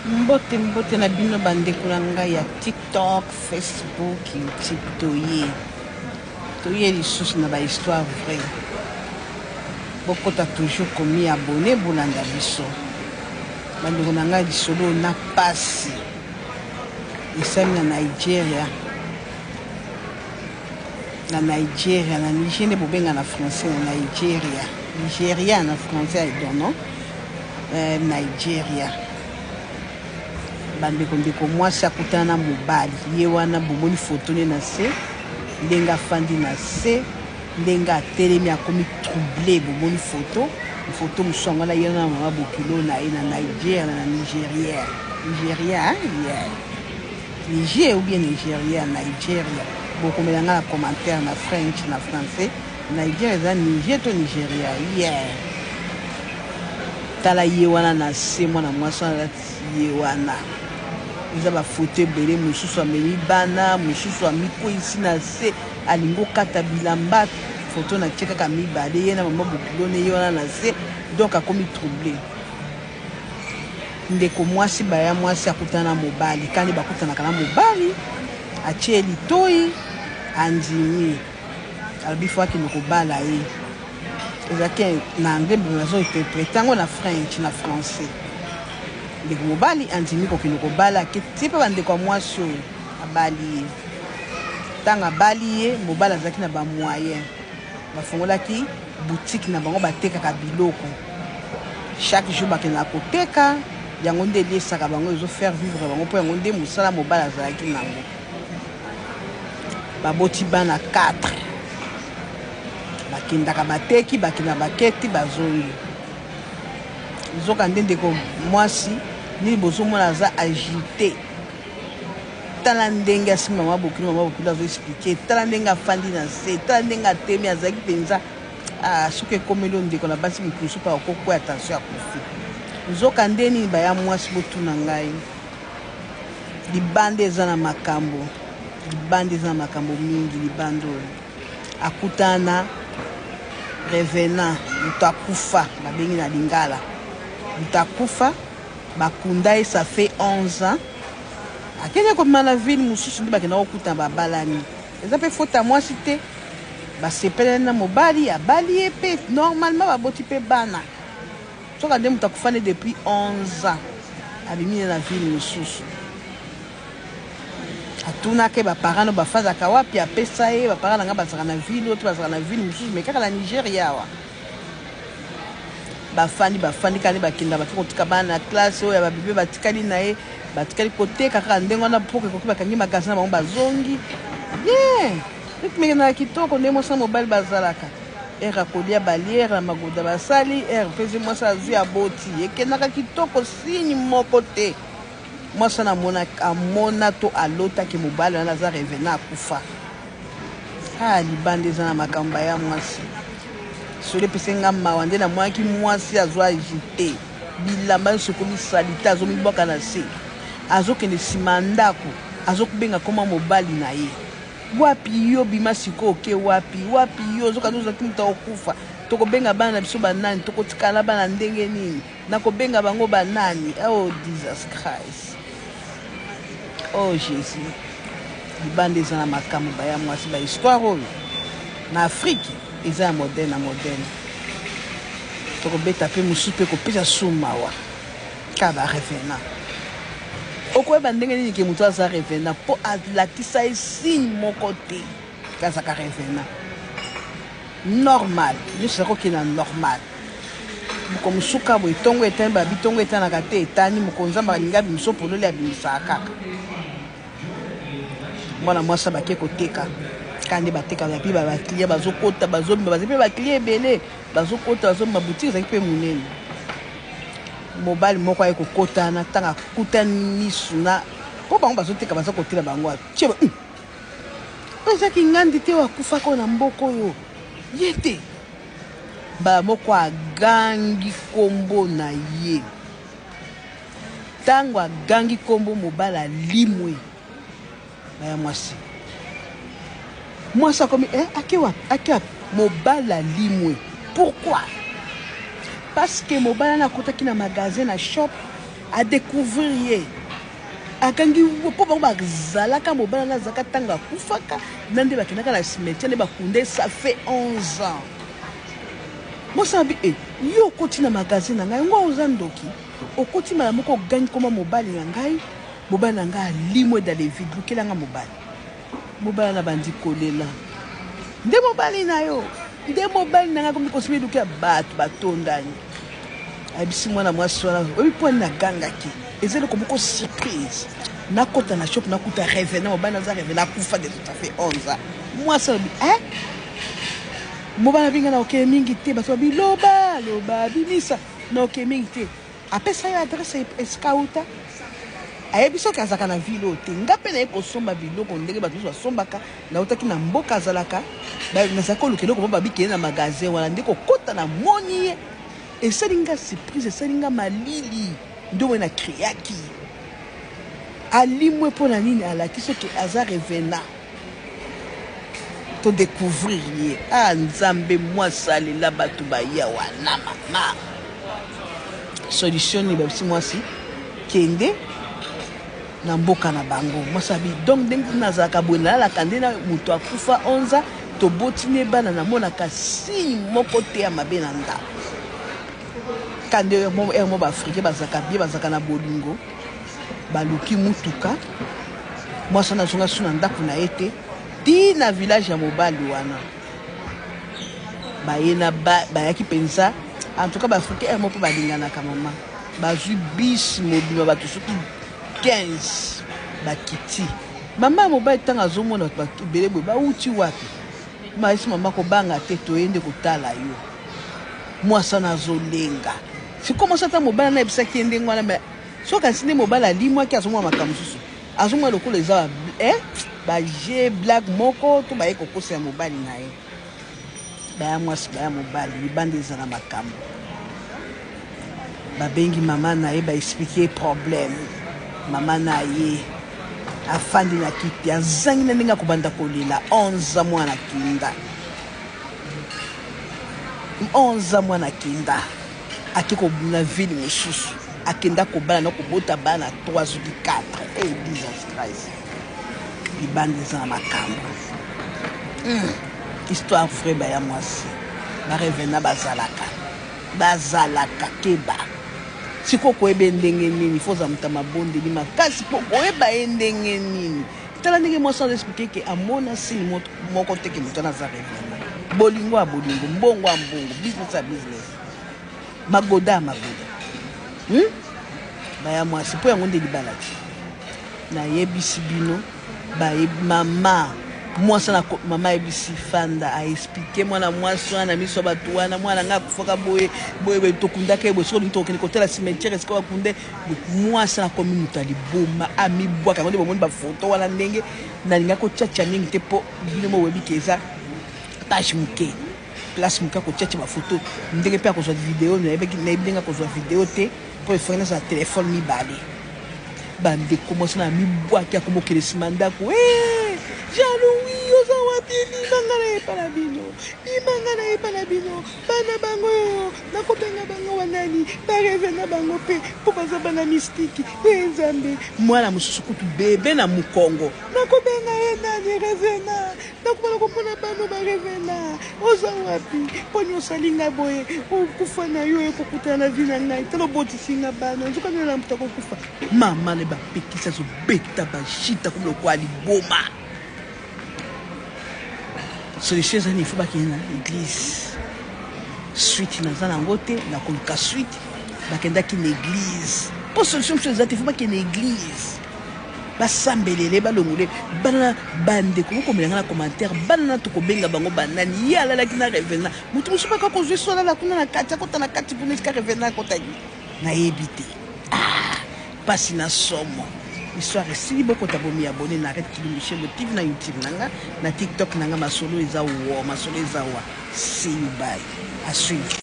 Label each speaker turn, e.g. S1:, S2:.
S1: Mbote na bino bandeko na ngai ya TikTok, Facebook, YouTube toye lisusu na ba histoire vraie. Bokota toujours komi abonné bolanda biso. Bandeko na ngai lisolo na pasi. Esami na Nigeria. Na Nigeria, na Nigeria bobenga na français na Nigeria. Nigeria na français I don't know. Nigeria. Bandeko ndeko mwasi akutana mobali ye wana bomoni foto ne na se ndenga fandi na se ndenga atelemi akomi troublé bomoni foto musongo na ye na mama bokilo na ye na Nigeria na Nigeria yeah. Niger ou bien Nigeria Nigeria bokomela nga na commentaire na French na français Nigeria za Niger to Nigeria yeah. Tala ye wana na se mwana mwasi na ye wana iza ba foto ebele mosusu amemi bana mosusu amiko isi na se alingo kata bilamba foto na tie kaka mibale ye na mama bokilo ne ye wana na se donc akomi troublé ndeko mwasi baya mwasi akutana mobali kandi bakutanaka na mobali atie litoi andimi alobi fo akende kobala ye ezalaki na anglais bazointerprete yango na french na français ndeko mobali andimi kokende kobala ke tie mpe bandeko ya mwasi oyo abali ye ntango abali ye mobali azalaki na bamoyen bafungolaki boutique na bango batekaka biloko chaque jour bakendaka koteka yango nde eliesaka bango ezofaire vivre bango mpo yango nde mosala mobali azalaki nango baboti bana 4 bakendaka bateki bakendaka baketi bazongi zoka nde ndeko mwasi nini bozomona aza agité tala ndenge asima mama bokilo azoexplike tala ndenge afandi na se tala ndenge atemi azalaki mpenza soki ekomeli o ndeko na basi mikulusu mpa okokwea attention ya kofi nzoka nde nini baya mwasi botuna ngai libanda eza na makambo mingi libanda oyo akutana revenant moto akufa babengi na lingala moto akufa bakunda ye ça fait 11 ans akende komema na ville mosusu nde bakenda kokutana babalani eza mpe fota mwasi te basepelani na mobali abali ye mpe normalement baboti mpe bana soka nde moto akufani depuis 11 ans abimi na ville mosusu atunake baparent no bafazaka wapi apesa ye baparent nanga bazalaka na ville oyo to bazalaka na ville mosusu me kaka na Nigeria awa bafandi kani bakenda baki kotika bana na classe oyo ya babibe batikali na ye batikali koteka kaka ndenge wana mpoka ekoki bakangi magasin na bango bazongi bien etumekena kitoko nde mwasi na mobali bazalaka ere akolia baliere na magoda basali ere mpezi mwasi azwi aboti ekendaka kitoko sini moko te mwasi na amona to alotaki mobali wana aza revenant akufa libanda eza na makambo ya mwasi soli epesi nga mawa nde namwaki mwasi azwa agite bilamba nyonso ekomi salite azomibwaka na se azokende nsima ndako azokubenga koma mobali na ye wapi yo bima siko oke wapi yo ozoka tozaki moto okufa tokobenga bana na biso banani tokotikala bana ndenge nini nakobenga bango banani oh Jesus Christ oh Jésus libanda eza na makambo baya mwasi bahistoire oyo na Afrique eza ya moderne tokobeta mpe mosusu mpe kopesa sumawa kaka barevenant okoyeba ndenge nini ke moto aza revenant mpo alakisa ye signe moko te kazaka revenant normal nyonso akokenda normal moko mosuka boye ntongo etani babi ntongo etanaka te etani mokonzamba balingi abimiso pololi abimisaka kaka mwana mwasi bake koteka kandi batekaka mpe baklie bazokota bazomba baza mpe baklie ebele bazokota bazomba boutique ezalaki mpe monene mobali moko aye kokotana ntango akutani misu na mpo bango bazoteka baza kotela bango atie oyo ezaki ngandi te wakufaka na mboka oyo ye te bala moko agangi kombo na ye ntango agangi kombo mobali alimwe baya mwasi akomi ake mobali alimwe pourquoi parce que mobali na akotaki na magasin na shop à découvrir akangi po bango bazalaka mobala na zaka tanga kufaka nande bakenaka na cimetière ne bakunde ça fait 11 ans moi ça bi yo koti na magasin na ngai ngo ozandoki okoti mala moko gagne koma mobali na ngai mobali na ngai limwe dans les vides lukelanga mobali na bandi kolela nde mobali na yo nde mobali na ngai komi kosimi lukia batondani abisi mwana mwasi wana obi po na gangaki ezele komoko surprise na kota na shop na kuta revenant mobana za revenant kufa de tout à fait 11 ans moi ça bi mobana binga na okay mingi te bato biloba bimisa na okay mingi te apesa yo adresse escouta ayebiso kazaka na ville te ngape na ekosomba biloko ndenge bato basombaka na utaki na mboka azalaka ba na sakolo keloko ba bikena na magasin wana ndeko kota na moni esalinga surprise esalinga malili ndo na kriaki alimwe pona nini alaki soki aza revenant to découvrir ye nzambe mwasali la batu baya wana mama solution ni babisi mwasi kende na mboka na bango mwasabi donc ndenge nazaka bwena la kandena muto akufa 11 to botine bana na mona kasi moko te ya mabe na nda kande mo ba africain bazaka bien bazaka na bolingo baluki mutuka mwasa na zonga suna ndako na ete ti na village ya mobali wana bayena bayaki penza en tout cas ba africain mo po balingana ka mama bazui bis mobima bato soki 15 bakiti mama mobali tanga zomona ba belebo ba uti wapi maisi mama ko banga te toyende kotala yo mwasa na zolenga si comment ça ta mobali na ebisa kiende ngwana me so ka sinde mobali alimwa ki azomwa makamususu azomwa lokolo eza ba je black moko to ba eko kosa ya mobali na ye ba mwasi ba mobali libande za na makambo ba bengi mama na ye ba expliquer problème mama na ye afandi na kiti azangi na ndinga kubanda kolela 11 mwana kinda 11 mwana kinda akiko na ville mususu akenda kobala na kobota bana 3 ou 4 et Jesus Christ libande za makambo histoire vraie ba ya mwasi ba revena bazalaka keba siko koyeba ndenge nini foza mutama bonde ni makasi po koyeba ndenge nini tala ndenge mwasi expliquer que amona si moko teke mutana za revena bolingo mbongo business magoda baya mwasi po yango nde libala na yebisi bino mama mwasi na mama yebisi fanda a expliquer mwana mwasi wana miso batu wana mwana nga kufoka boye tokundaka ebo siko nito kene kotela cimetière siko bakunde mwasi na komi mutali boma amibwaka ngo nde bomoni ba photo wana ndenge na linga ko chacha mingi te po bino mo webi keza page muke place muka ko chacha ba photo ndenge pe ko zo video na ebenga ko zo video te po efona sa téléphone mi bale bande commence na mi bwaki akomokele simandako Jean-Louis ozawapi limangana epana bino bana bango nakobenga bango wanani barevena bango pe po baza bana mystike nzambe mwana mosusu kutu bebe na mukongo nakobenga nani revena nakobala komona bano barevena ozawapi poni osalinga boye okufa na yo ekokutana na vi na ngai tala obotisinga bana nzoka nela mputa kokufa mama le bapekisa zobeta bashita komiloko aliboma solution ça il faut pas qu'il y ait une église suite na zana ngote na koluka suite bakenda ki l'église pour solution il faut pas qu'il y ait une église basambelele balongole bana bande ko komelanga na commentaire bana to ko benga bango banani yala la kina revenant mutu musupa ka ko jeso la kuna na kati akota na kati pour neska revenant kota na ebité pasi na somo histoire si beaucoup tabomi abonné na Red Kilo Michel TV na YouTube nanga na TikTok nanga masolo eza wa see you bye à suivre.